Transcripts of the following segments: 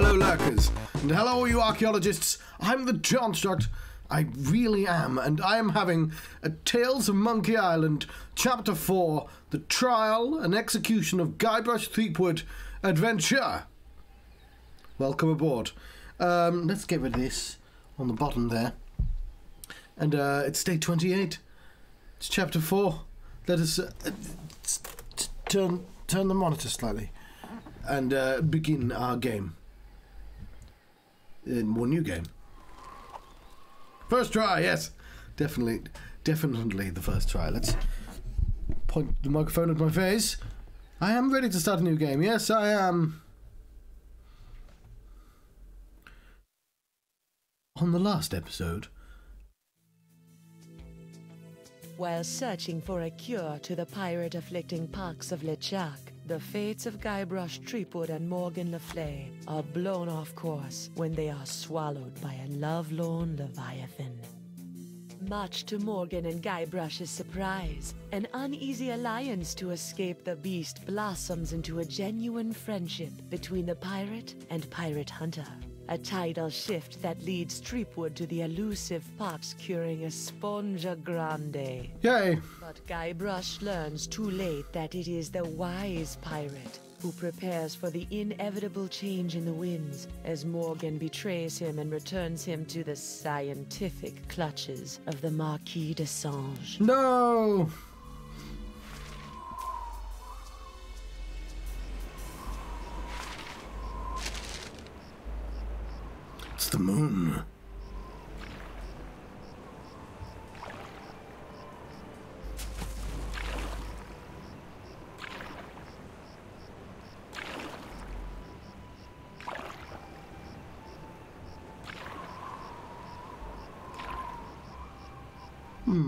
hello lurkers, and hello all you archaeologists. I'm the Construct. I really am, and I am having a Tales of Monkey Island, Chapter 4, The Trial and Execution of Guybrush Threepwood Adventure. Welcome aboard. Let's get rid of this on the bottom there. And it's day 28. It's Chapter 4. Let us turn the monitor slightly and begin our game. More new game. First try, yes. Definitely the first try. Let's point the microphone at my face. I am ready to start a new game. Yes, I am. On the last episode, while searching for a cure to the pirate-afflicting pox of LeChuck, the fates of Guybrush Threepwood and Morgan Le Flay are blown off course when they are swallowed by a lovelorn leviathan. Much to Morgan and Guybrush's surprise, an uneasy alliance to escape the beast blossoms into a genuine friendship between the pirate and pirate hunter. A tidal shift that leads Threepwood to the elusive pox curing Esponja Grande. Yay! But Guybrush learns too late that it is the wise pirate who prepares for the inevitable change in the winds as Morgan betrays him and returns him to the scientific clutches of the Marquis de Sange. No! It's the moon.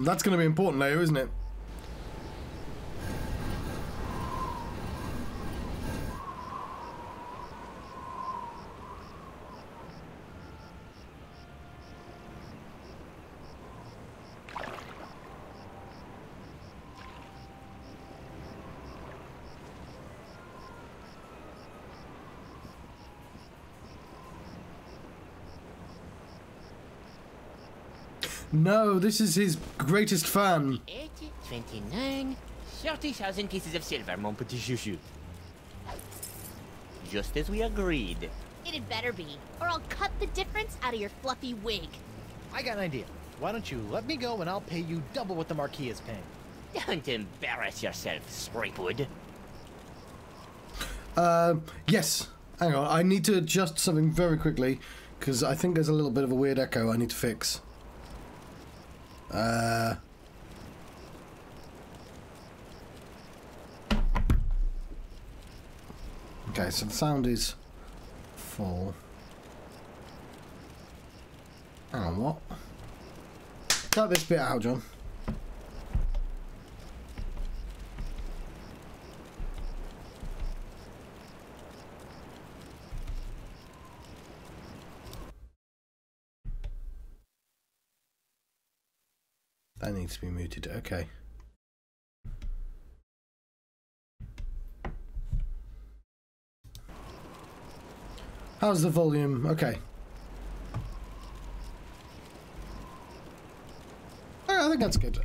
That's going to be important later, isn't it? No, this is his greatest fan. 80, 29, 30,000 pieces of silver, mon petit chouchou. Just as we agreed. It had better be, or I'll cut the difference out of your fluffy wig. I got an idea. Why don't you let me go and I'll pay you double what the Marquis is paying. Don't embarrass yourself, Threepwood. Yes. Hang on, I need to adjust something very quickly, because I think there's a little bit of a weird echo I need to fix. Okay, so the sound is full. Hang on, what? Cut this bit out, John. That needs to be muted, okay. How's the volume? Okay. I think that's good.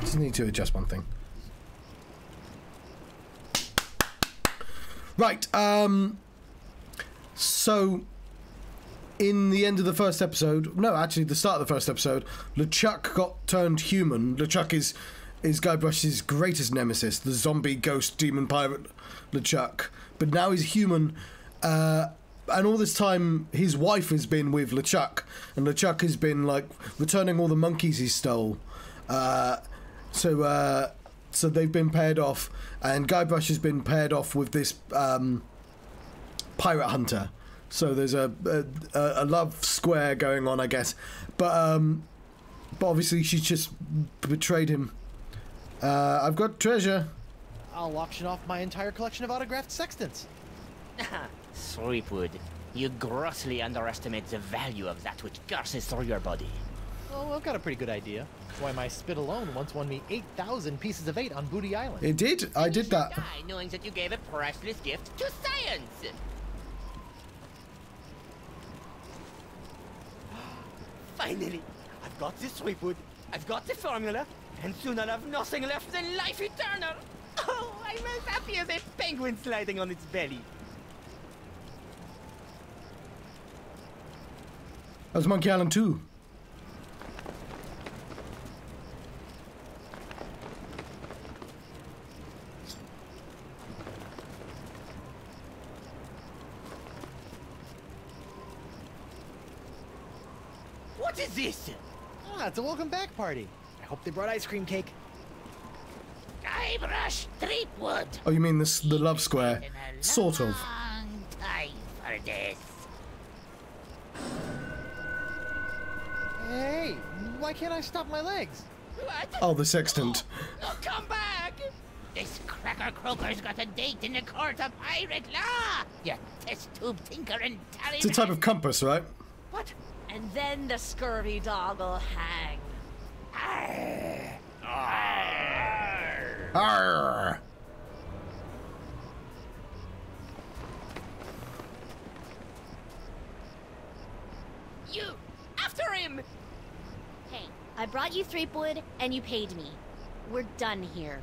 Just need to adjust one thing. Right, so in the end of the first episode, no, actually the start of the first episode, LeChuck got turned human. LeChuck is Guybrush's greatest nemesis, the zombie ghost demon pirate LeChuck. But now he's human, and all this time his wife has been with LeChuck, and LeChuck has been like returning all the monkeys he stole. So they've been paired off, and Guybrush has been paired off with this pirate hunter. So there's a love square going on, I guess, but obviously she's just betrayed him. I've got treasure. I'll auction off my entire collection of autographed sextants. Threepwood, you grossly underestimate the value of that which courses through your body. Oh, I've got a pretty good idea. That's why my spit alone once won me 8,000 pieces of 8 on Booty Island. It did. I did that. Die knowing that you gave a priceless gift to science. Finally! I've got the sweetwood, I've got the formula, and soon I'll have nothing left than life eternal! Oh, I'm as happy as a penguin sliding on its belly. That was Monkey Island 2. What is this? Ah, it's a welcome back party. I hope they brought ice cream cake. Guybrush Threepwood! Oh, you mean this, the love square? Sort of. Long time for this. Hey, why can't I stop my legs? What? Oh, the sextant. Oh, come back! This cracker croaker's got a date in the court of pirate law! You test tube tinker and tally. It's a type of compass, right? What? And then the scurvy dog'll hang. Arr. Arr. Arr! You! After him! Hey, I brought you Threepwood, and you paid me. We're done here.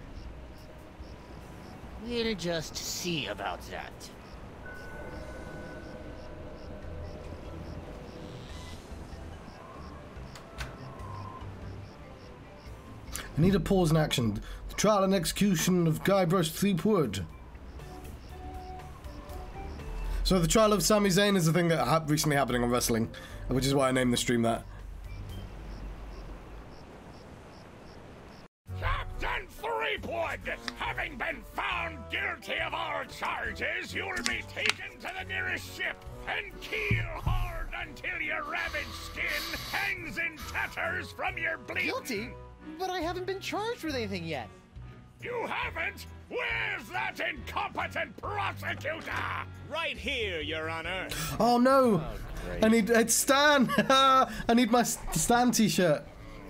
We'll just see about that. I need a pause in action. The trial and execution of Guybrush Threepwood. So the trial of Sami Zayn is the thing that recently happening on wrestling, which is why I named the stream that. Captain Threepwood, having been found guilty of all charges, you'll be taken to the nearest ship and keel hard until your ravaged skin hangs in tatters from your bleeding. Guilty? But I haven't been charged with anything yet. You haven't? Where's that incompetent prosecutor? Right here, Your Honor. Oh no! great. I need it's Stan. I need my Stan T-shirt.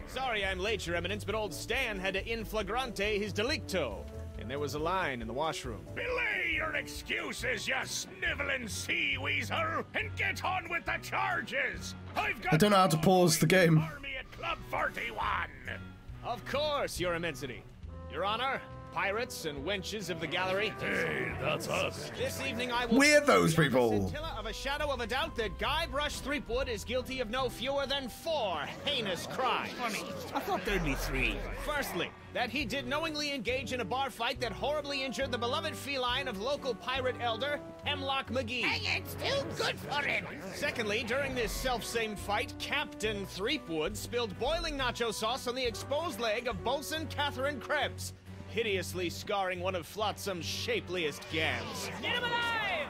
Sorry I'm late, Your Eminence, but old Stan had to in flagrante his delicto. And there was a line in the washroom. Belay your excuses, you sniveling sea weasel, and get on with the charges. I've got I don't know how to pause the game. Army at Club 41. Of course, Your Immensity. Your Honor, pirates and wenches of the gallery. Hey, that's us. This evening I will... We're those people. Scintilla of a shadow of a doubt that Guybrush Threepwood is guilty of no fewer than 4 heinous crimes. Funny, I thought there'd be 3. Firstly, that he did knowingly engage in a bar fight that horribly injured the beloved feline of local pirate elder, Hemlock McGee. And it's too good for him! Secondly, during this self-same fight, Captain Threepwood spilled boiling nacho sauce on the exposed leg of Bosun Catherine Krebs, hideously scarring one of Flotsam's shapeliest gams. Get him alive!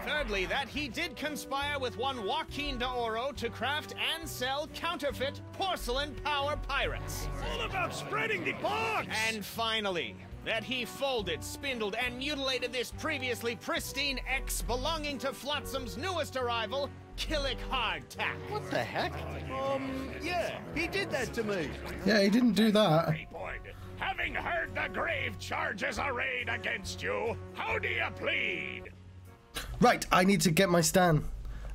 Thirdly, that he did conspire with one Joaquin de Oro to craft and sell counterfeit porcelain power pirates. All about spreading the box. And finally, that he folded, spindled, and mutilated this previously pristine ex belonging to Flotsam's newest arrival, Killick Hardtack. What the heck? Yeah, he did that to me. Yeah, he didn't do that. Threepwood, having heard the grave charges arrayed against you, how do you plead? Right, I need to get my Stan.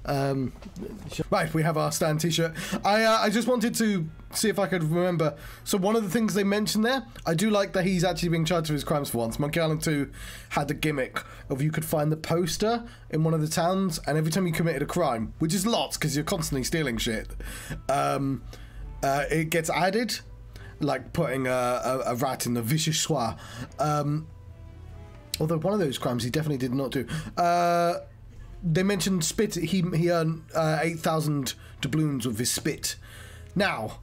Right, we have our Stan T-shirt. I just wanted to see if I could remember. So one of the things they mentioned there, I do like that he's actually being charged for his crimes for once. Monkey Island 2 had the gimmick of you could find the poster in one of the towns, and every time you committed a crime, which is lots because you're constantly stealing shit, it gets added, like putting a rat in the vichyssoise. Although one of those crimes he definitely did not do. They mentioned spit. He earned 8,000 doubloons with his spit. Now,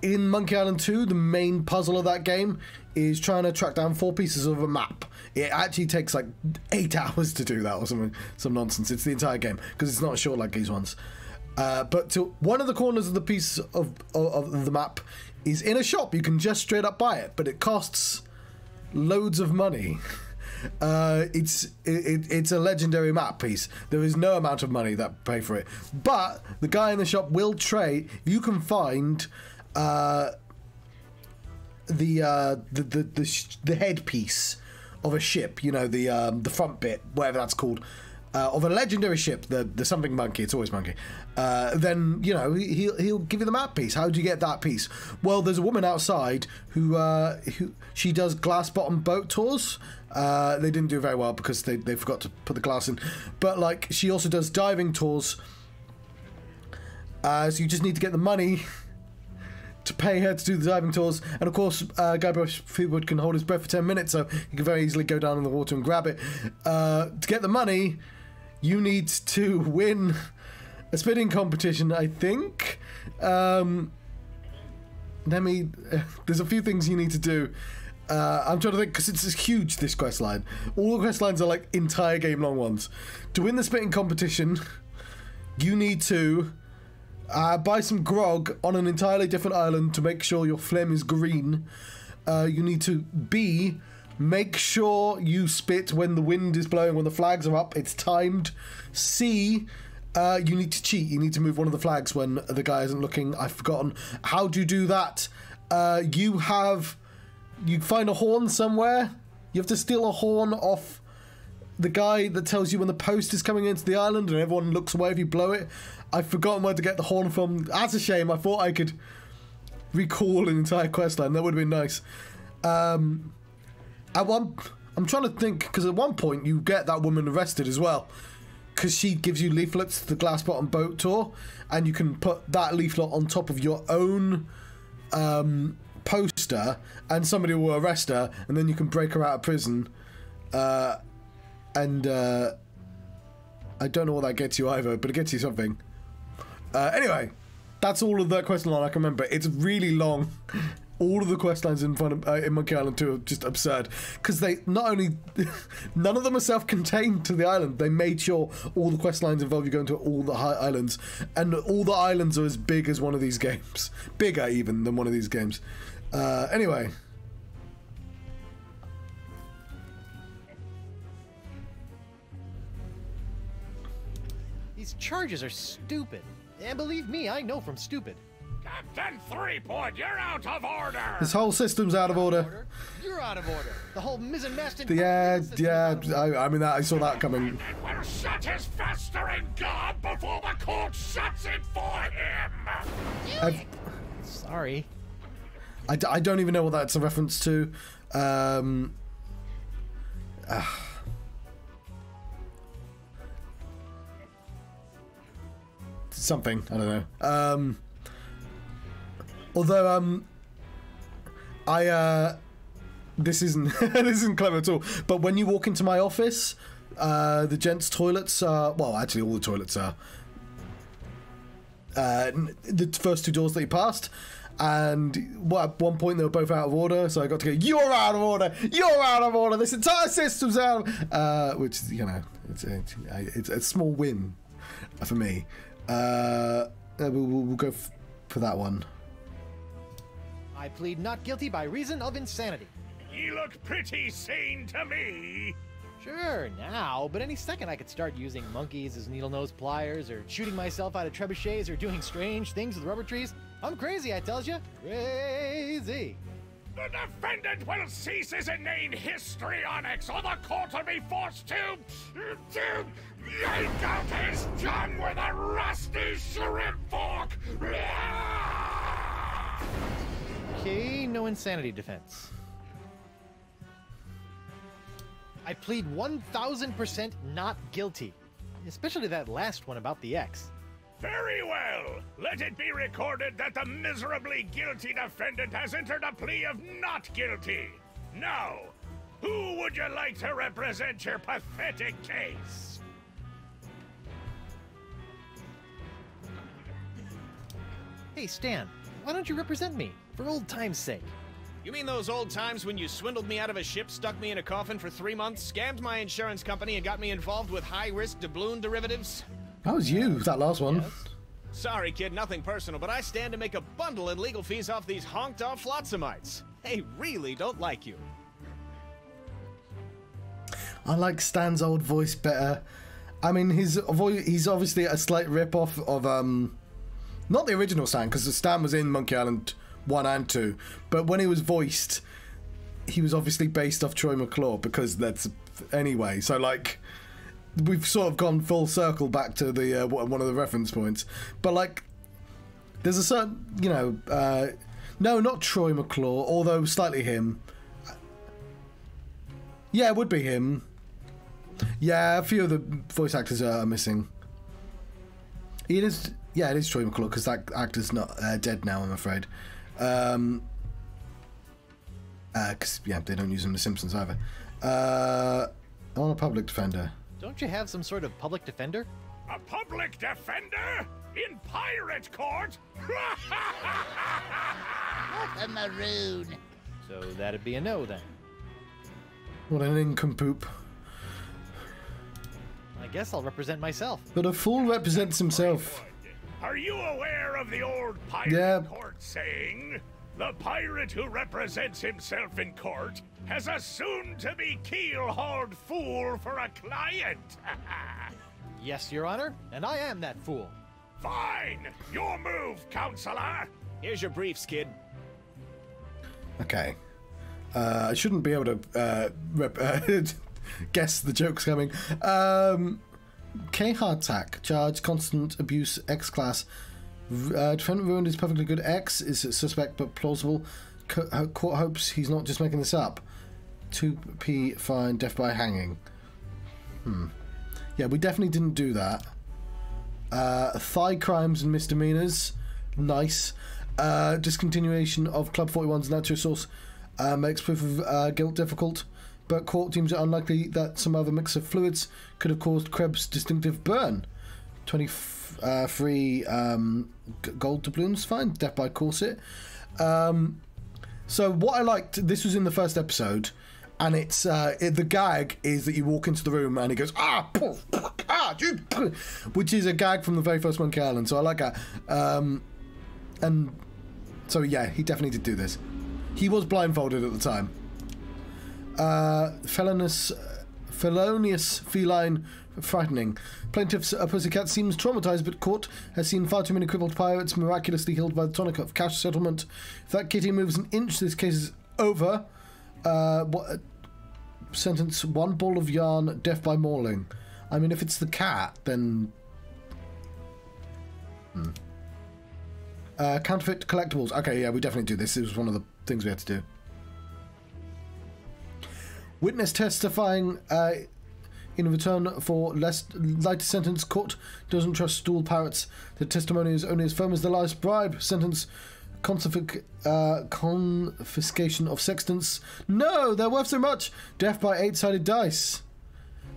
in Monkey Island 2, the main puzzle of that game is trying to track down 4 pieces of a map. It actually takes like 8 hours to do that or something, some nonsense. It's the entire game because it's not short like these ones. But to one of the corners of the piece of the map is in a shop. You can just straight up buy it, but it costs loads of money. It's a legendary map piece. There is no amount of money that pay for it, but the guy in the shop will trade. You can find the headpiece of a ship. You know, the front bit, whatever that's called. of a legendary ship, the something monkey, it's always monkey, then, you know, he'll give you the map piece. How do you get that piece? Well, there's a woman outside who she does glass bottom boat tours. They didn't do very well because they forgot to put the glass in, but like she also does diving tours. So you just need to get the money to pay her to do the diving tours, and of course Guybrush Threepwood can hold his breath for 10 minutes, so he can very easily go down in the water and grab it. To get the money, you need to win a spitting competition, I think. There's a few things you need to do. I'm trying to think, because it's huge, this quest line. All the quest lines are like entire game long ones. To win the spitting competition, you need to buy some grog on an entirely different island to make sure your phlegm is green. You need to make sure you spit when the wind is blowing, when the flags are up. It's timed. C, you need to cheat. You need to move one of the flags when the guy isn't looking. I've forgotten. How do you do that? You find a horn somewhere. You have to steal a horn off the guy that tells you when the post is coming into the island, and everyone looks away if you blow it. I've forgotten where to get the horn from. That's a shame. I thought I could recall an entire questline. That would have been nice. I'm trying to think, because at one point you get that woman arrested as well, because she gives you leaflets to the glass bottom boat tour, and you can put that leaflet on top of your own poster, and somebody will arrest her, and then you can break her out of prison. I don't know what that gets you either, but it gets you something. Anyway, that's all of that quest line I can remember. It's really long. All of the quest lines in Monkey Island 2 are just absurd, because they not only none of them are self-contained to the island. They made sure all the quest lines involve you going to all the islands, and all the islands are as big as one of these games, bigger even than one of these games. Anyway. These charges are stupid. And believe me, I know from stupid. Captain Threepwood, you're out of order! This whole system's out of order. You're out of order. The whole mizzen mast and Yeah, I mean, I saw that coming. We'll shut his festering gob before the court shuts it for him! Sorry. I don't even know what that's a reference to. Something, I don't know. Although this isn't this isn't clever at all, but when you walk into my office, the gents' toilets are, well, actually all the toilets are the first two doors that you passed, and well, at one point they were both out of order, so I got to go, you're out of order, you're out of order, this entire system's out of, which, you know, it's a small win for me. We'll go for that one. I plead not guilty by reason of insanity. You look pretty sane to me. Sure, now, but any second I could start using monkeys as needle-nose pliers, or shooting myself out of trebuchets, or doing strange things with rubber trees. I'm crazy, I tells you. Crazy. The defendant will cease his inane histrionics, or the court will be forced to yank out his tongue with a rusty shrimp fork. Okay, no insanity defense. I plead 1000% not guilty. Especially that last one about the X. Very well. Let it be recorded that the miserably guilty defendant has entered a plea of not guilty. Now, who would you like to represent your pathetic case? Hey, Stan, why don't you represent me? For old time's sake. You mean those old times when you swindled me out of a ship, stuck me in a coffin for 3 months, scammed my insurance company, and got me involved with high-risk doubloon derivatives? That was you, that last one. Yes. Sorry, kid, nothing personal, but I stand to make a bundle in legal fees off these honked-off Flotsamites. They really don't like you. I like Stan's old voice better. I mean, his voice, he's obviously a slight rip-off of, not the original Stan, because Stan was in Monkey Island 1 and 2, but when he was voiced, he was obviously based off Troy McClure, because that's, anyway, so, like, we've sort of gone full circle back to the one of the reference points. But like, there's a certain, you know, no, not Troy McClure, although slightly him. Yeah, it would be him. Yeah, a few of the voice actors are missing. It is, yeah, it is Troy McClure because that actor's not dead now, I'm afraid. Because yeah, they don't use him in The Simpsons either. I want a public defender. Don't you have some sort of public defender? A public defender? In pirate court? A maroon. So that'd be a no then. What an nincompoop. I guess I'll represent myself. But a fool represents himself. Are you aware of the old pirate court saying? The pirate who represents himself in court has a soon-to-be keel-hauled fool for a client. Yes, Your Honor, and I am that fool. Fine! Your move, counselor! Here's your briefs, kid. Okay. I shouldn't be able to guess the jokes coming. K Hardtack, charge, constant abuse, X-class. Defendant ruined his perfectly good X, is suspect but plausible. Court hopes he's not just making this up. 2p fine, death by hanging. Yeah, we definitely didn't do that. Thigh crimes and misdemeanors. Nice. Discontinuation of Club 41's nacho sauce makes proof of guilt difficult, but court deems it unlikely that some other mix of fluids could have caused Krebs' distinctive burn. 23 gold doubloons, fine. Death by corset. So what I liked, this was in the first episode, and it's the gag is that you walk into the room and he goes which is a gag from the very first Monkey Island. So I like that. And so yeah, he definitely did do this. He was blindfolded at the time. Felonious feline frightening. Plaintiff's pussycat seems traumatized, but court has seen far too many crippled pirates miraculously healed by the tonic of cash settlement. If that kitty moves an inch, this case is over. Sentence: 1 ball of yarn, death by mauling. I mean, if it's the cat, then... counterfeit collectibles. Okay, yeah, we definitely do this. It was one of the things we had to do. Witness testifying in return for lighter sentence. Court doesn't trust stool parrots. The testimony is only as firm as the last bribe. Sentence: confiscation of sextants. No, they're worth so much. Death by 8-sided dice.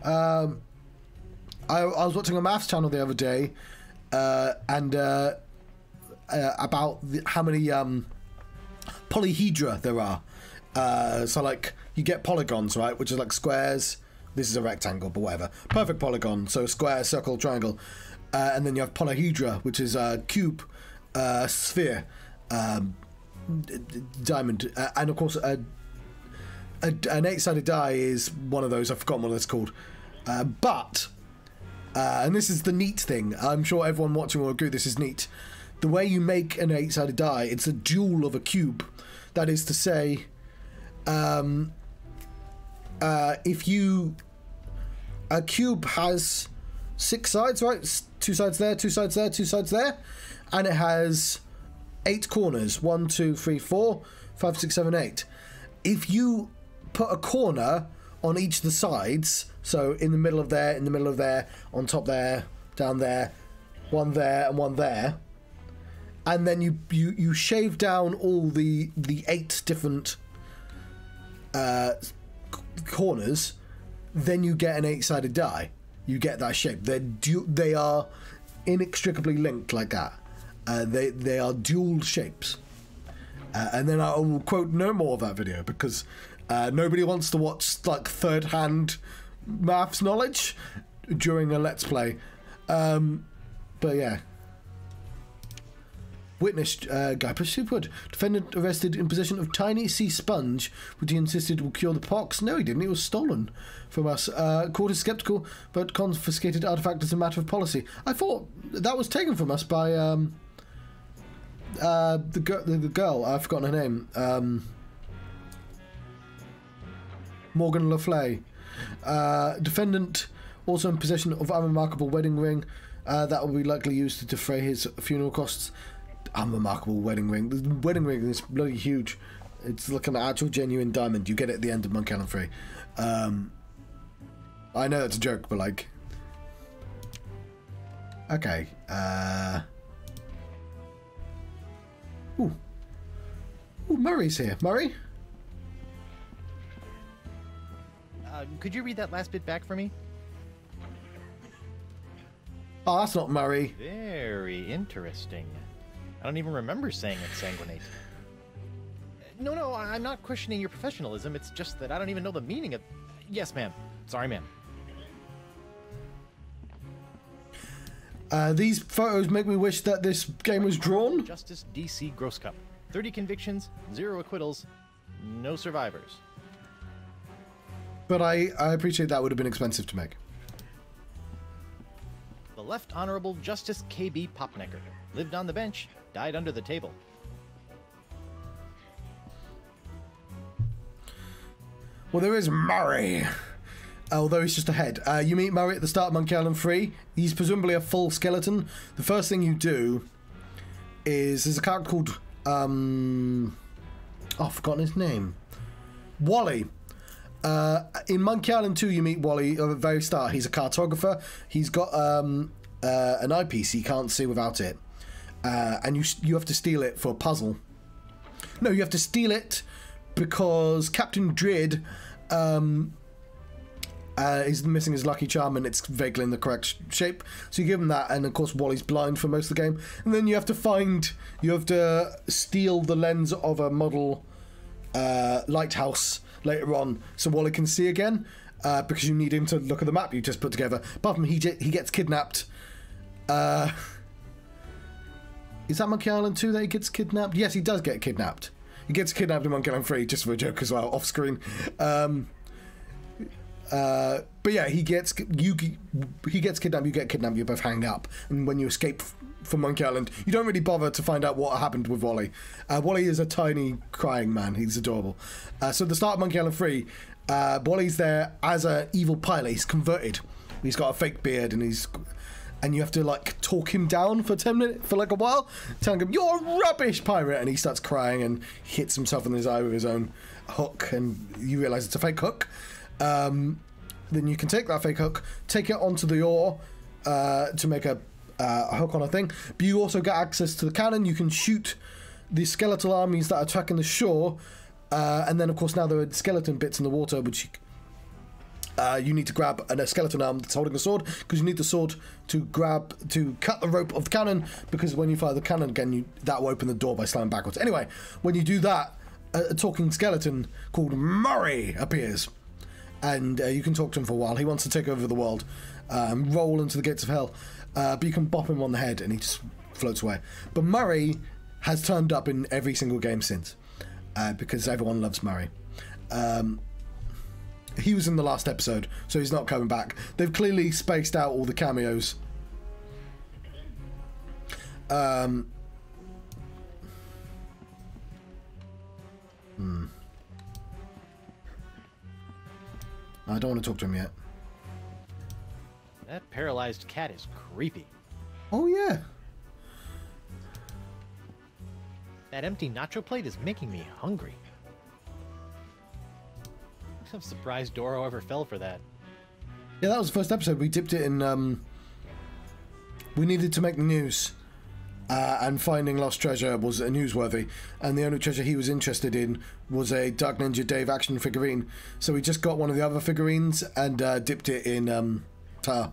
I was watching a maths channel the other day, and about how many polyhedra there are. So like you get polygons, right, which is like squares. This is a rectangle, but whatever. Perfect polygon. So square, circle, triangle, and then you have polyhedra, which is a cube, sphere, diamond, and of course an 8-sided die is one of those. I've forgotten what it's called, but and this is the neat thing. I'm sure everyone watching will agree this is neat. The way you make an 8-sided die, it's a dual of a cube. That is to say, if a cube has 6 sides, right? 2 sides there, 2 sides there, 2 sides there, and it has 8 corners. 1, 2, 3, 4, 5, 6, 7, 8. If you put a corner on each of the sides, so in the middle of there, in the middle of there, on top there, down there, one there, and one there, and then you shave down all the 8 different corners, then you get an 8-sided die. You get that shape. They are inextricably linked like that. They are dual shapes. And then I will quote no more of that video because nobody wants to watch like third-hand maths knowledge during a Let's Play. But yeah. Witness, Guybrush Superwood. Defendant arrested in possession of tiny sea sponge, which he insisted will cure the pox. No, he didn't. It was stolen from us. Court is sceptical, but confiscated artifact is a matter of policy. I thought that was taken from us by the girl. I've forgotten her name. Morgan Le Flay. Defendant Also in possession of a remarkable wedding ring. That will be likely used to defray his funeral costs. Unremarkable wedding ring. The wedding ring is bloody huge. It's like an actual genuine diamond. You get it at the end of Monkey Island 3. I know that's a joke, but like... Okay. Ooh, Murray's here. Murray? Could you read that last bit back for me? Oh, that's not Murray. Very interesting. I don't even remember saying it sanguinate. No, I'm not questioning your professionalism. It's just that I don't even know the meaning of... Yes, ma'am. Sorry, ma'am. These photos make me wish that this game was drawn. Justice DC Gross Cup. 30 convictions, 0 acquittals, no survivors. But I appreciate that would have been expensive to make. The Left Honorable Justice KB Popnecker. Lived on the bench, died under the table. Well, there is Murray. Although he's just a head. You meet Murray at the start of Monkey Island 3. He's presumably a full skeleton. The first thing you do is... There's a character called... I've forgotten his name. Wally. In Monkey Island 2, you meet Wally at the very start. He's a cartographer. He's got an eyepiece he can't see without it. And you have to steal it for a puzzle. No, you have to steal it because Captain Drid... he's missing his lucky charm and it's vaguely in the correct shape, so you give him that, and of course Wally's blind for most of the game, and then you have to steal the lens of a model lighthouse later on so Wally can see again, because you need him to look at the map you just put together. Apart from he gets kidnapped. Is that Monkey Island 2 that he gets kidnapped? Yes, he does get kidnapped. He gets kidnapped in Monkey Island 3 just for a joke as well, off screen. But yeah, he gets kidnapped, you get kidnapped, you both hang up, and when you escape from Monkey Island, you don't really bother to find out what happened with Wally. Wally is a tiny crying man. He's adorable. So at the start of Monkey Island 3, Wally's there as an evil pilot. He's converted. He's got a fake beard, and you have to like talk him down for 10 minutes, for like a while, telling him you're a rubbish pirate, and he starts crying and hits himself in his eye with his own hook, and you realise it's a fake hook. Then you can take that fake hook, take it onto the oar to make a hook on a thing, but you also get access to the cannon. You can shoot the skeletal armies that are attacking the shore, and then of course now there are skeleton bits in the water which you need to grab a skeleton arm that's holding a sword, because you need the sword to cut the rope of the cannon, because when you fire the cannon again that will open the door by slamming backwards. Anyway, when you do that, a talking skeleton called Murray appears. And you can talk to him for a while. He wants to take over the world, roll into the gates of hell. But you can bop him on the head and he just floats away. But Murray has turned up in every single game since, because everyone loves Murray. He was in the last episode, so he's not coming back. They've clearly spaced out all the cameos. I don't want to talk to him yet. That paralyzed cat is creepy. Oh, yeah. That empty nacho plate is making me hungry. I'm surprised Doro ever fell for that. Yeah, that was the first episode. We dipped it in... we needed to make the news. And finding lost treasure was newsworthy, and the only treasure he was interested in was a Dark Ninja Dave action figurine. So we just got one of the other figurines and dipped it in tar.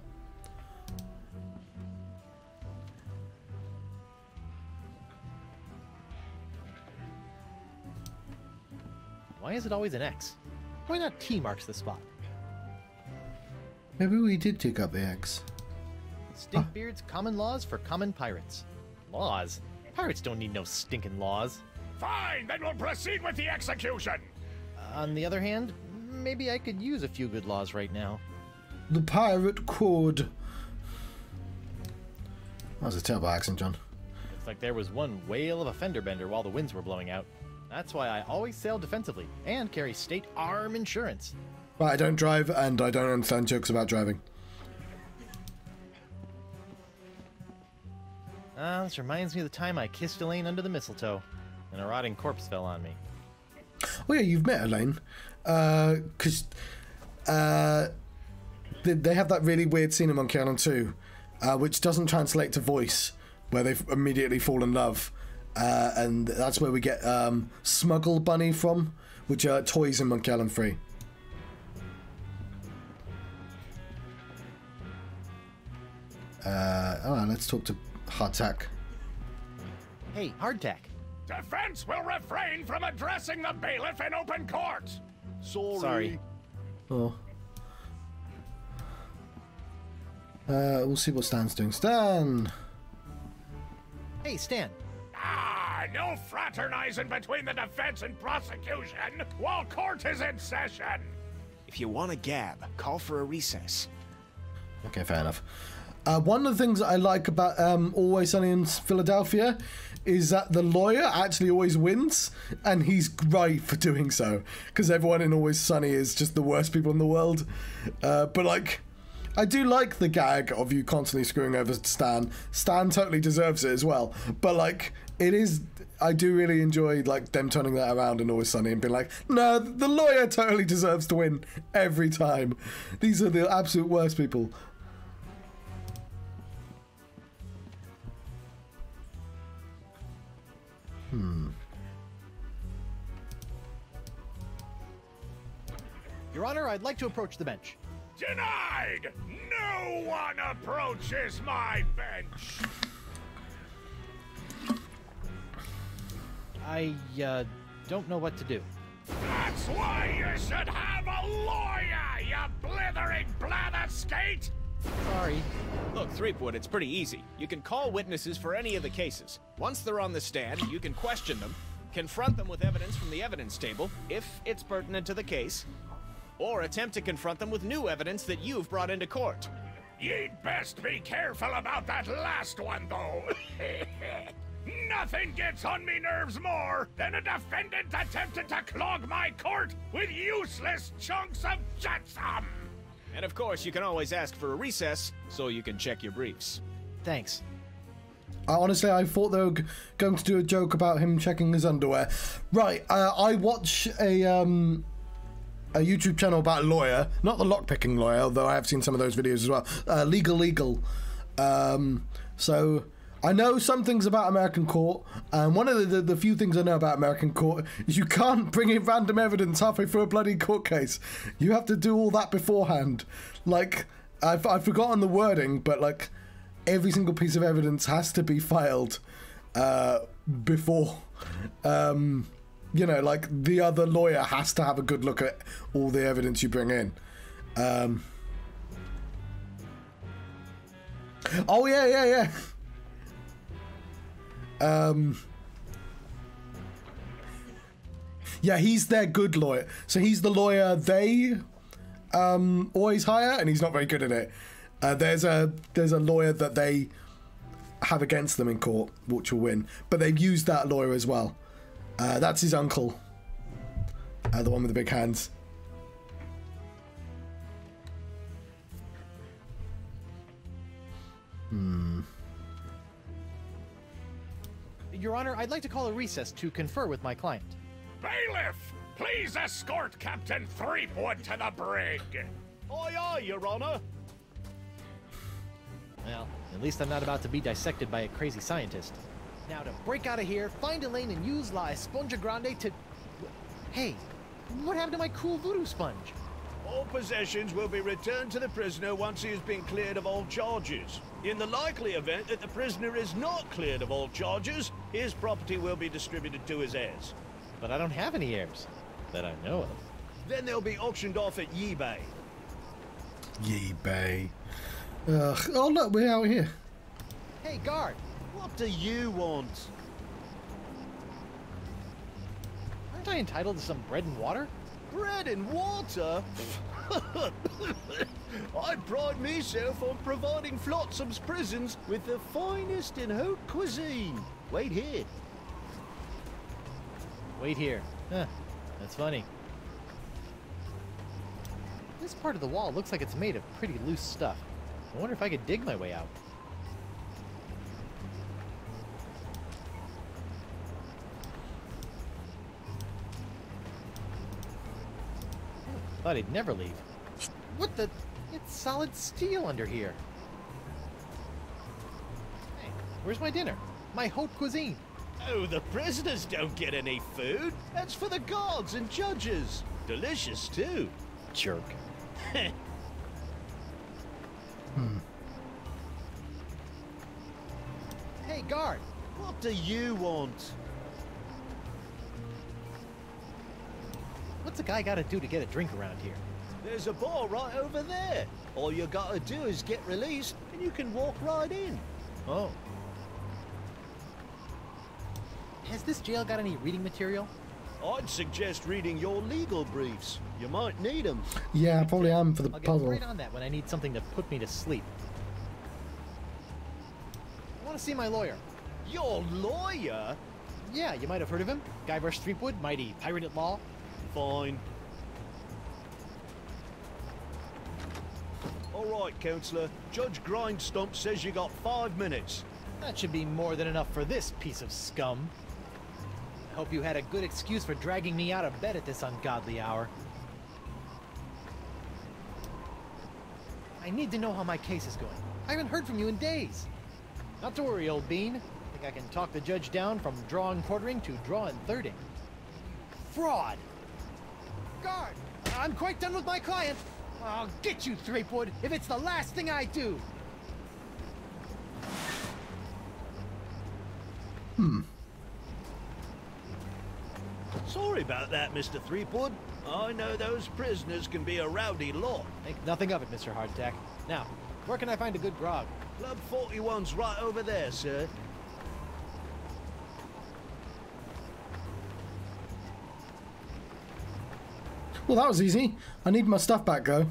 Why is it always an X? Why not T marks the spot? Maybe we did take up the X. Stinkbeard's common laws for common pirates. Laws? Pirates don't need no stinking laws. Fine, then we'll proceed with the execution. On the other hand, maybe I could use a few good laws right now. The pirate code. That was a terrible accent, John. Looks like there was one whale of a fender bender while the winds were blowing out. That's why I always sail defensively and carry state arm insurance. Right, I don't drive and I don't understand jokes about driving. This reminds me of the time I kissed Elaine under the mistletoe, and a rotting corpse fell on me. Oh yeah, you've met Elaine. Because they have that really weird scene in Monkey Island 2, which doesn't translate to voice, where they immediately fall in love. And that's where we get Smuggle Bunny from, which are toys in Monkey Island 3. Alright, let's talk to Hardtack. Hey, Hardtack. Defense will refrain from addressing the bailiff in open court. Sorry. Oh. We'll see what Stan's doing. Stan! Hey, Stan. No fraternizing between the defense and prosecution while court is in session. If you want a gab, call for a recess. Okay, fair enough. One of the things that I like about Always Sunny in Philadelphia is that the lawyer actually always wins, and he's right for doing so, because everyone in Always Sunny is just the worst people in the world. But like, I do like the gag of you constantly screwing over Stan. Stan totally deserves it as well. But like, it is, I do really enjoy like them turning that around in Always Sunny and being like, no, the lawyer totally deserves to win every time. These are the absolute worst people. Your Honor, I'd like to approach the bench. Denied! No one approaches my bench! I, don't know what to do. That's why you should have a lawyer, you blithering blatherskate! Sorry. Look, Threepwood, it's pretty easy. You can call witnesses for any of the cases. Once they're on the stand, you can question them, confront them with evidence from the evidence table, if it's pertinent to the case, or attempt to confront them with new evidence that you've brought into court. You'd best be careful about that last one, though. Nothing gets on me nerves more than a defendant attempting to clog my court with useless chunks of jetsam. And of course, you can always ask for a recess so you can check your briefs. Thanks. Honestly, I thought they were going to do a joke about him checking his underwear. Right, I watch a YouTube channel about a lawyer, not the lockpicking lawyer, although I have seen some of those videos as well. Legal. So I know some things about American court, and one of the few things I know about American court is you can't bring in random evidence halfway through a bloody court case. You have to do all that beforehand. Like, I've forgotten the wording, but like, every single piece of evidence has to be filed before. You know, like, the other lawyer has to have a good look at all the evidence you bring in. Oh, yeah. Yeah, he's their good lawyer. So he's the lawyer they always hire, and he's not very good at it. There's a lawyer that they have against them in court, which will win. But they've used that lawyer as well. That's his uncle. The one with the big hands. Your Honor, I'd like to call a recess to confer with my client. Bailiff, please escort Captain Threepwood to the brig. Aye, Your Honor. Well, at least I'm not about to be dissected by a crazy scientist. Now to break out of here, find Elaine and use La Esponja Grande to... Hey, what happened to my cool voodoo sponge? All possessions will be returned to the prisoner once he has been cleared of all charges. In the likely event that the prisoner is not cleared of all charges, his property will be distributed to his heirs. But I don't have any heirs that I know of. Then they'll be auctioned off at eBay. eBay. Oh look, we're out here. Hey, guard! What do you want? Aren't I entitled to some bread and water? Bread and water? I pride myself on providing Flotsam's prisons with the finest in haute cuisine. Wait here. Wait here. Huh, that's funny. This part of the wall looks like it's made of pretty loose stuff. I wonder if I could dig my way out. Thought he'd never leave. What the? It's solid steel under here. Hey, where's my dinner? My haute cuisine. Oh, the prisoners don't get any food. That's for the guards and judges. Delicious, too. Jerk. Hey, guard! What do you want? What's a guy gotta do to get a drink around here? There's a bar right over there. All you gotta do is get released, and you can walk right in. Oh. Has this jail got any reading material? I'd suggest reading your legal briefs. You might need them. Yeah, I probably am for the I'll puzzle. get right on that when I need something to put me to sleep. I want to see my lawyer. Your lawyer? Yeah, you might have heard of him. Guybrush Threepwood, mighty pirate at law. Fine. All right, Counselor. Judge Grindstump says you got 5 minutes. That should be more than enough for this piece of scum. I hope you had a good excuse for dragging me out of bed at this ungodly hour. I need to know how my case is going. I haven't heard from you in days. Not to worry, old bean. I think I can talk the judge down from draw and quartering to draw and thirding. Fraud! Guard! I'm quite done with my client. I'll get you, Threepwood, if it's the last thing I do. Sorry about that, Mr. Threepwood. I know those prisoners can be a rowdy lot. Think nothing of it, Mr. Hardtack. Now, where can I find a good grog? Club 41's right over there, sir. Well, that was easy. I need my stuff back, though.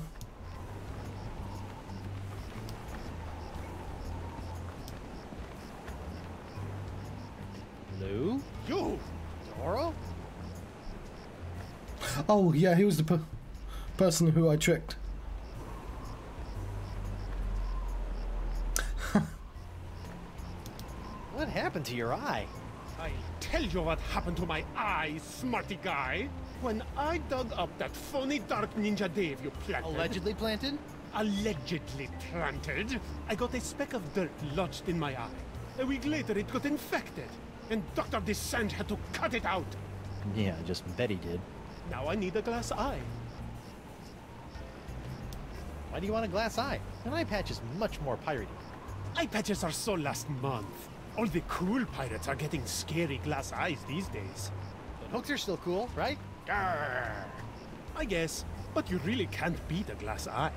Lou? You? Doro? Oh, yeah, he was the person who I tricked. What happened to your eye? I'll tell you what happened to my eye, smarty guy. When I dug up that phony Dark Ninja Dave you planted... Allegedly planted? Allegedly planted. I got a speck of dirt lodged in my eye. A week later it got infected, and Dr. Descent had to cut it out. Yeah, I just bet he did. Now I need a glass eye. Why do you want a glass eye? An eye patch is much more piratey. Eye patches are so last month. All the cool pirates are getting scary glass eyes these days. But hooks are still cool, right? Grr. I guess, but you really can't beat a glass eye.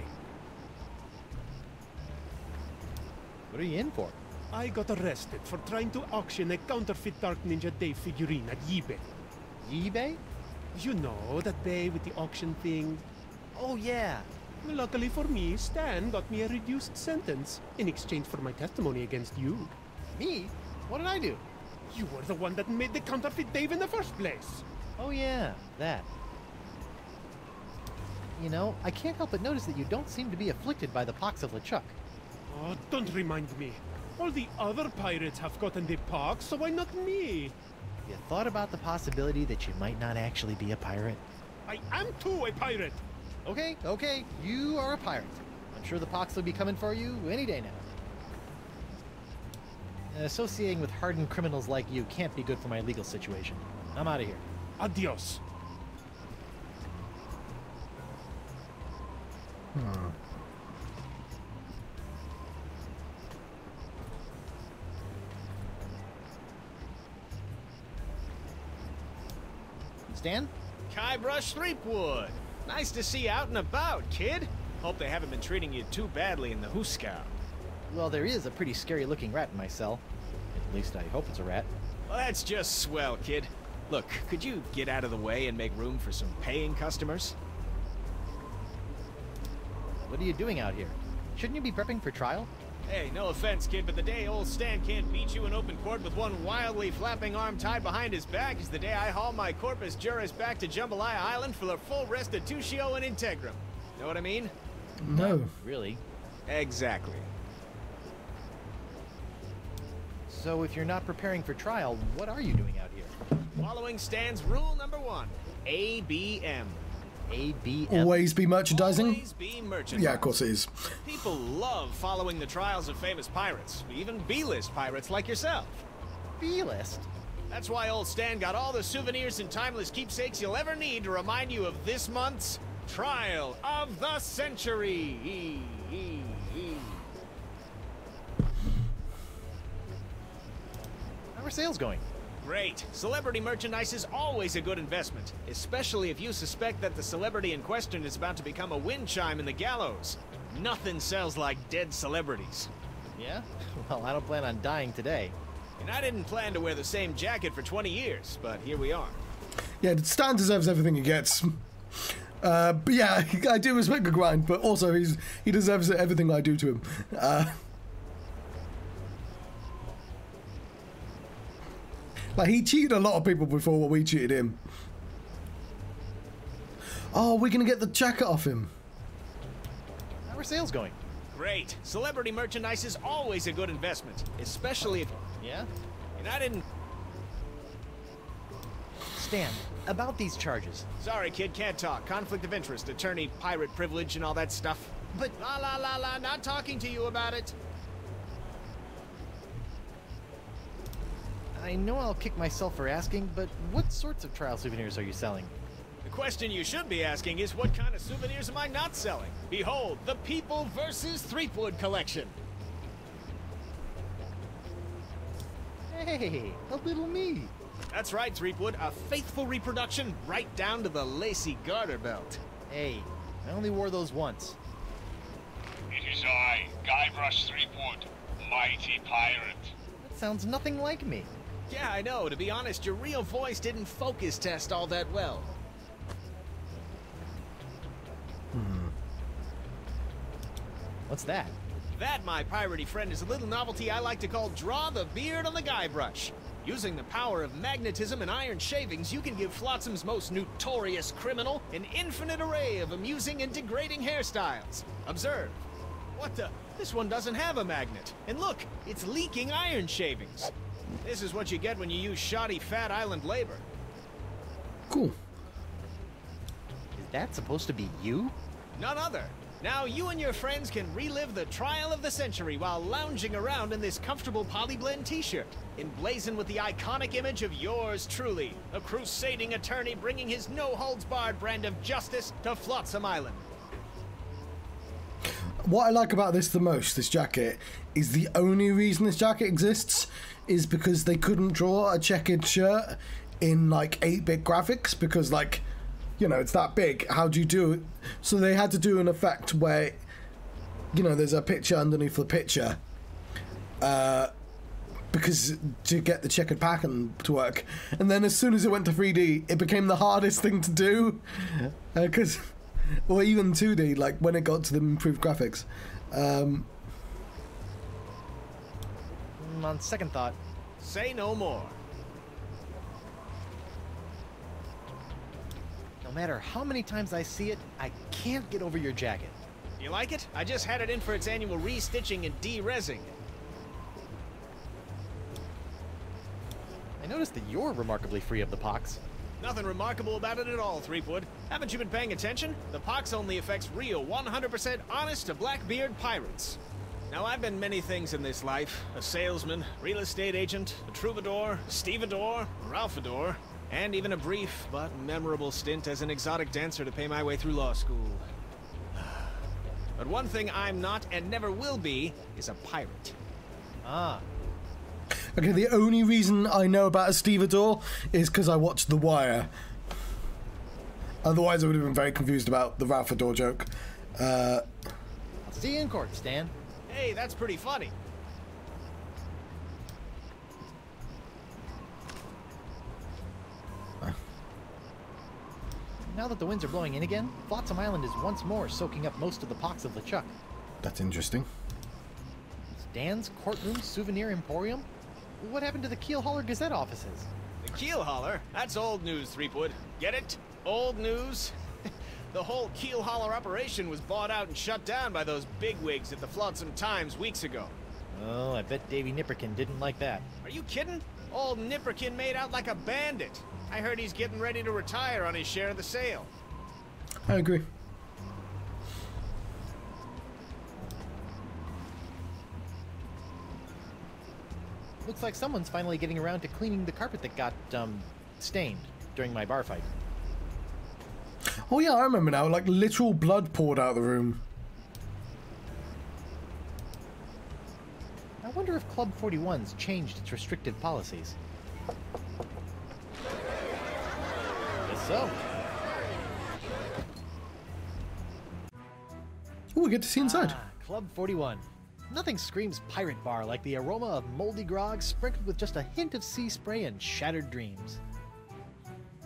What are you in for? I got arrested for trying to auction a counterfeit Dark Ninja Dave figurine at eBay. eBay? You know, that bay with the auction thing. Oh, yeah. Luckily for me, Stan got me a reduced sentence in exchange for my testimony against you. Me? What did I do? You were the one that made the counterfeit Dave in the first place. Oh, yeah, that. You know, I can't help but notice that you don't seem to be afflicted by the pox of LeChuck. Oh, don't remind me. All the other pirates have gotten the pox, so why not me? You thought about the possibility that you might not actually be a pirate? I am too a pirate. Okay, okay, you are a pirate. I'm sure the pox will be coming for you any day now. Associating with hardened criminals like you can't be good for my legal situation. I'm out of here. Adios. Stan? Guybrush Threepwood. Nice to see you out and about, kid. Hope they haven't been treating you too badly in the Hooskow. Well, there is a pretty scary-looking rat in my cell. At least I hope it's a rat. Well, that's just swell, kid. Look, could you get out of the way and make room for some paying customers? What are you doing out here? Shouldn't you be prepping for trial? Hey, no offense, kid, but the day old Stan can't beat you in open court with one wildly flapping arm tied behind his back is the day I haul my corpus juris back to Jambalaya Island for a full restitutio and integrum. Know what I mean? No. Really? Exactly. So if you're not preparing for trial, what are you doing out here? Following Stan's rule number 1, ABM. ABM? Always be merchandising? Always be merchandising. Yeah, of course it is. People love following the trials of famous pirates, even B-list pirates like yourself. B-list? That's why old Stan got all the souvenirs and timeless keepsakes you'll ever need to remind you of this month's Trial of the Century. How are sales going? Great. Celebrity merchandise is always a good investment, especially if you suspect that the celebrity in question is about to become a wind chime in the gallows. Nothing sells like dead celebrities. Yeah? Well, I don't plan on dying today. And I didn't plan to wear the same jacket for 20 years, but here we are. Yeah, Stan deserves everything he gets. But yeah, I do respect the grind, but also he deserves everything I do to him. Like, he cheated a lot of people before what we cheated him. Oh, we're gonna get the jacket off him. How are sales going? Great. Celebrity merchandise is always a good investment, especially if... Yeah? And I didn't... Stan, about these charges. Sorry, kid, can't talk. Conflict of interest, attorney, pirate privilege, and all that stuff. But... La, not talking to you about it. I know I'll kick myself for asking, but what sorts of trial souvenirs are you selling? The question you should be asking is, what kind of souvenirs am I not selling? Behold, the People vs. Threepwood collection. Hey, a little me. That's right, Threepwood. A faithful reproduction right down to the lacy garter belt. Hey, I only wore those once. It is I, Guybrush Threepwood, mighty pirate. That sounds nothing like me. Yeah, I know. To be honest, your real voice didn't focus test all that well. What's that? That, my piratey friend, is a little novelty I like to call Draw the Beard on the Guybrush. Using the power of magnetism and iron shavings, you can give Flotsam's most notorious criminal an infinite array of amusing and degrading hairstyles. Observe. What the? This one doesn't have a magnet. And look, it's leaking iron shavings. This is what you get when you use shoddy Fat Island labor. Cool. Is that supposed to be you? None other. Now you and your friends can relive the trial of the century while lounging around in this comfortable polyblend t-shirt, emblazoned with the iconic image of yours truly, a crusading attorney bringing his no-holds-barred brand of justice to Flotsam Island. What I like about this the most, this jacket, is the only reason this jacket exists is because they couldn't draw a checkered shirt in, like, 8-bit graphics, because, like, you know, it's that big. How do you do it? So they had to do an effect where, you know, there's a picture underneath the picture, because to get the checkered pattern to work. And then as soon as it went to 3D, it became the hardest thing to do, because... or even 2D, like, when it got to the improved graphics. On second thought. Say no more. No matter how many times I see it, I can't get over your jacket. You like it? I just had it in for its annual re-stitching and de-rezzing. I noticed that you're remarkably free of the pox. Nothing remarkable about it at all, Threepwood. Haven't you been paying attention? The pox only affects real, 100% honest to Blackbeard pirates. Now, I've been many things in this life. A salesman, real estate agent, a troubadour, stevedore, a ralphador, and even a brief but memorable stint as an exotic dancer to pay my way through law school. But one thing I'm not and never will be is a pirate. Ah. Okay, the only reason I know about a stevedore is because I watched The Wire. Otherwise, I would have been very confused about the ralphador joke. I'll see you in court, Stan. Hey, that's pretty funny. Now that the winds are blowing in again, Flotsam Island is once more soaking up most of the pox of LeChuck. That's interesting. Stan's Courtroom Souvenir Emporium? What happened to the Keel Holler Gazette offices? The Keel Holler? That's old news, Threepwood. Get it? Old news? The whole Keel Holler operation was bought out and shut down by those bigwigs at the Flotsam Times weeks ago. Oh, I bet Davy Nipperkin didn't like that. Are you kidding? Old Nipperkin made out like a bandit. I heard he's getting ready to retire on his share of the sale. I agree. Looks like someone's finally getting around to cleaning the carpet that got, stained during my bar fight. Oh yeah, I remember now. Like, literal blood poured out of the room. I wonder if Club 41's changed its restrictive policies. Guess so. Oh, we get to see inside. Club 41. Nothing screams pirate bar like the aroma of moldy grog sprinkled with just a hint of sea spray and shattered dreams.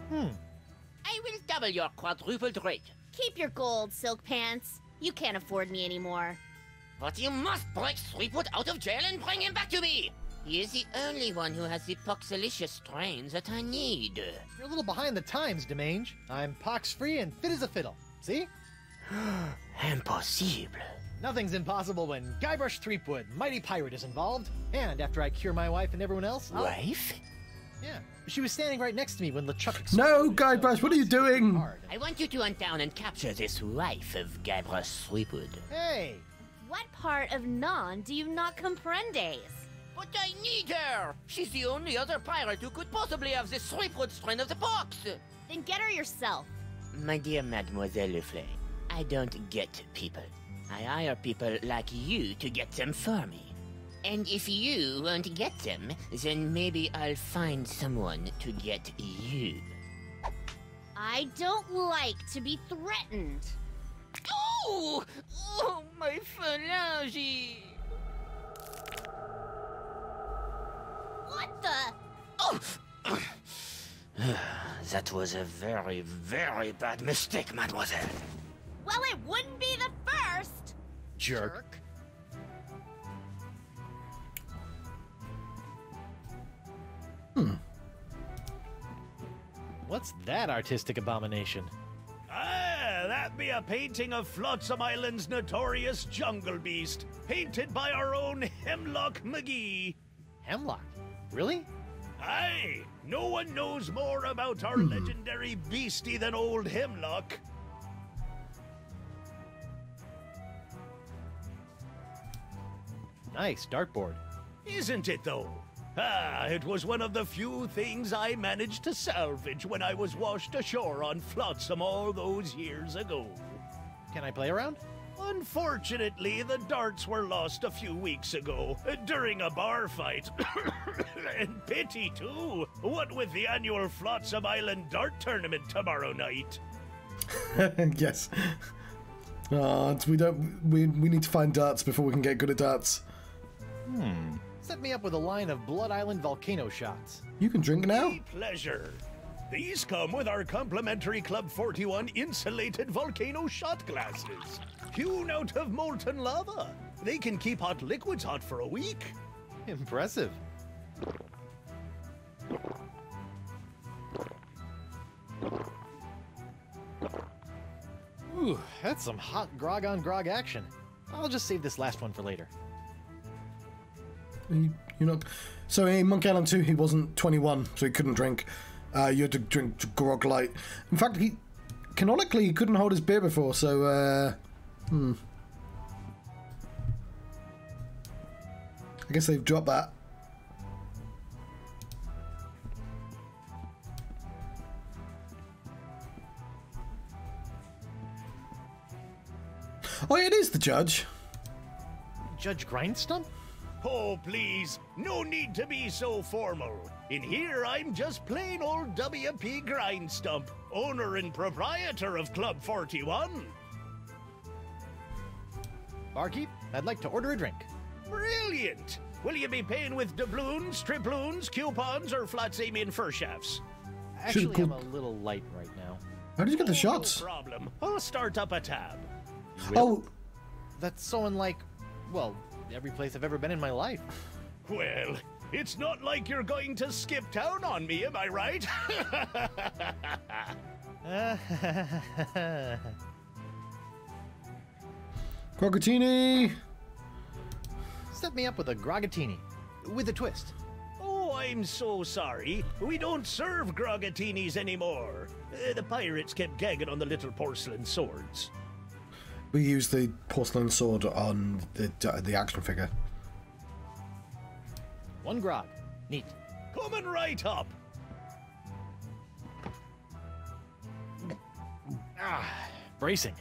I will double your quadrupled rate. Keep your gold, Silk Pants. You can't afford me anymore. But you must break Threepwood out of jail and bring him back to me. He is the only one who has the poxalicious strains that I need. You're a little behind the times, Demange. I'm pox-free and fit as a fiddle. See? Impossible. Nothing's impossible when Guybrush Threepwood, mighty pirate, is involved. And after I cure my wife and everyone else... Wife? Yeah. She was standing right next to me when LeChuck... No, Guybrush, what are you doing? I want you to hunt down and capture this wife of Guybrush Threepwood. Hey! What part of non do you not comprendes? But I need her! She's the only other pirate who could possibly have the Threepwood strain of the pox! Then get her yourself. My dear Mademoiselle Le Flay, I don't get people. I hire people like you to get them for me. And if you won't get them, then maybe I'll find someone to get you. I don't like to be threatened. Oh! Oh, my phalange! What the? Oh! That was a very, very bad mistake, mademoiselle. Well, it wouldn't be the first. Jerk. What's that artistic abomination? Ah, that be a painting of Flotsam Island's notorious jungle beast, painted by our own Hemlock McGee. Hemlock? Really? Aye, no one knows more about our legendary beastie than old Hemlock. Nice dartboard. Isn't it, though? Ah, it was one of the few things I managed to salvage when I was washed ashore on Flotsam all those years ago. Can I play around? Unfortunately, the darts were lost a few weeks ago, during a bar fight. And pity, too. What with the annual Flotsam Island dart tournament tomorrow night. Yes. We need to find darts before we can get good at darts. Set me up with a line of Blood Island volcano shots. You can drink now? My pleasure. These come with our complimentary Club 41 insulated volcano shot glasses. Hewn out of molten lava. They can keep hot liquids hot for a week. Impressive. Ooh, that's some hot grog on grog action. I'll just save this last one for later. You're not. So in Monkey Island 2, he wasn't 21, so he couldn't drink. You had to drink grog light. In fact, canonically he couldn't hold his beer before. So I guess they've dropped that. Oh, yeah, it is the judge. Judge Grindstump? Oh, please, no need to be so formal. In here, I'm just plain old W.P. Grindstump, owner and proprietor of Club 41. Barkeep, I'd like to order a drink. Brilliant! Will you be paying with doubloons, triploons, coupons, or flat-same-in fur shafts? Actually, I'm a little light right now. How did you get the shots? No problem. I'll start up a tab. Oh, that's so unlike, well, every place I've ever been in my life. Well, it's not like you're going to skip town on me, am I right? Grogatini! Set me up with a grogatini. With a twist. Oh, I'm so sorry. We don't serve grogatinis anymore. The pirates kept gagging on the little porcelain swords. We use the porcelain sword on the action figure. 1 grog. Neat. Coming right up. Bracing.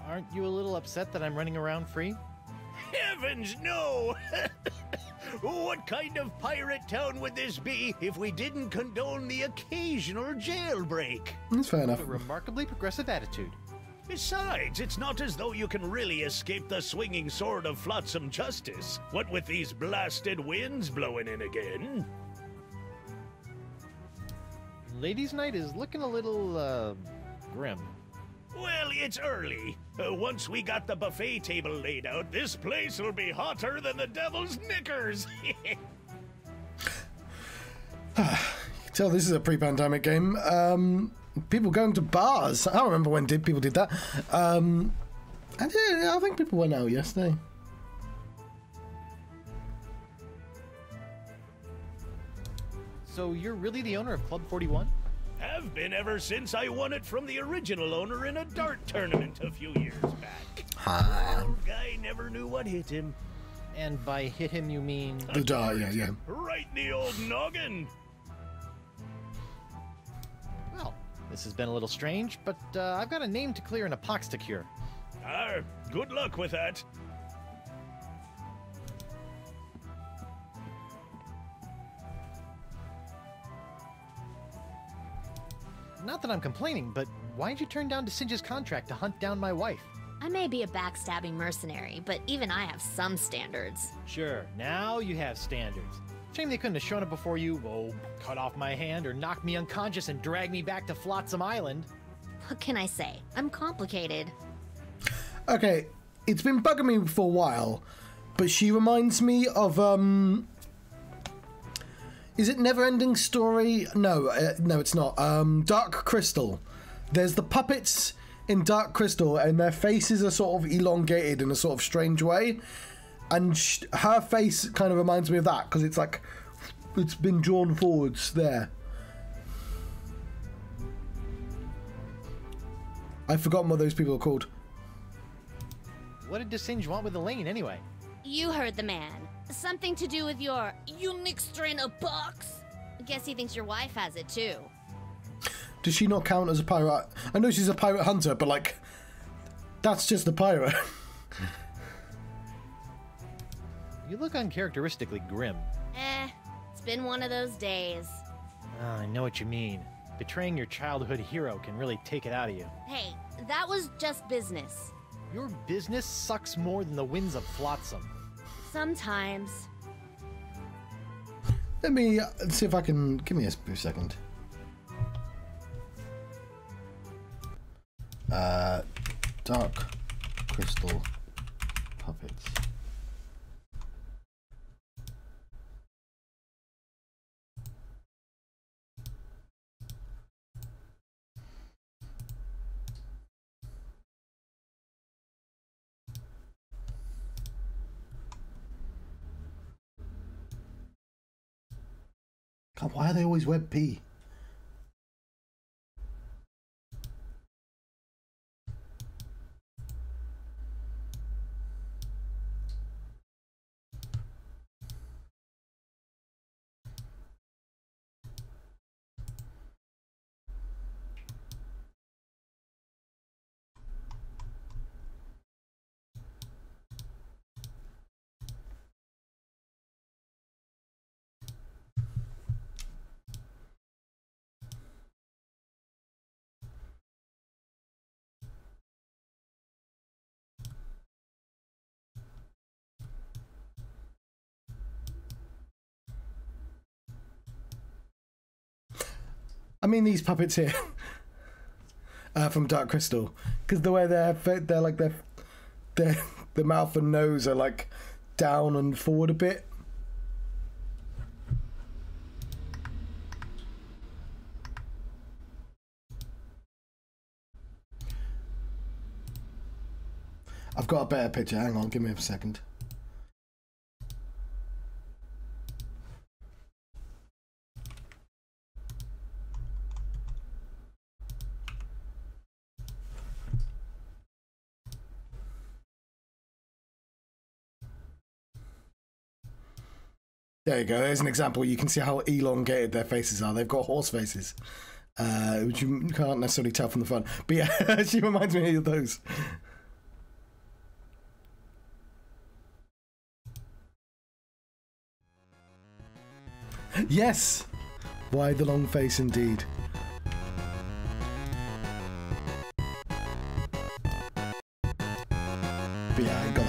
Aren't you a little upset that I'm running around free? Heavens, no! What kind of pirate town would this be if we didn't condone the occasional jailbreak? That's fair enough. A remarkably progressive attitude. Besides, it's not as though you can really escape the swinging sword of Flotsam justice. What with these blasted winds blowing in again? Ladies' night is looking a little, grim. Well, it's early. Once we got the buffet table laid out, this place will be hotter than the devil's knickers. Tell this is a pre-pandemic game. People going to bars. I don't remember when people did that. I think people went out yesterday. So you're really the owner of Club 41? Have been ever since I won it from the original owner in a dart tournament a few years back. Poor guy never knew what hit him. And by hit him, you mean... The dart, yeah. Right in the old noggin. Well, this has been a little strange, but I've got a name to clear and a pox to cure. Good luck with that. Not that I'm complaining, but why'd you turn down Singe's contract to hunt down my wife? I may be a backstabbing mercenary, but even I have some standards. Sure, now you have standards. Shame they couldn't have shown up before you, cut off my hand or knock me unconscious and drag me back to Flotsam Island. What can I say? I'm complicated. Okay, it's been bugging me for a while, but she reminds me of, is it Neverending Story? No, no, it's not. Dark Crystal. There's the puppets in Dark Crystal, and their faces are sort of elongated in a sort of strange way. And her face kind of reminds me of that, because it's like, it's been drawn forwards there. I've forgotten what those people are called. What did DeSinge want with Elaine, anyway? You heard the man. Something to do with your unique strain of box? Guess he thinks your wife has it, too. Does she not count as a pirate? I know she's a pirate hunter, but, like, that's just a pirate. You look uncharacteristically grim. It's been one of those days. I know what you mean. Betraying your childhood hero can really take it out of you. Hey, that was just business. Your business sucks more than the winds of Flotsam. Sometimes. Let me see if I can... Give me a second. Dark Crystal puppets. God, why are they always WebP? I mean these puppets here from Dark Crystal, because the way they're like their mouth and nose are like down and forward a bit. I've got a better picture. Hang on, give me a second. There you go. There's an example. You can see how elongated their faces are. They've got horse faces, which you can't necessarily tell from the front. But yeah, she reminds me of those. Yes! Why the long face indeed. But yeah, I got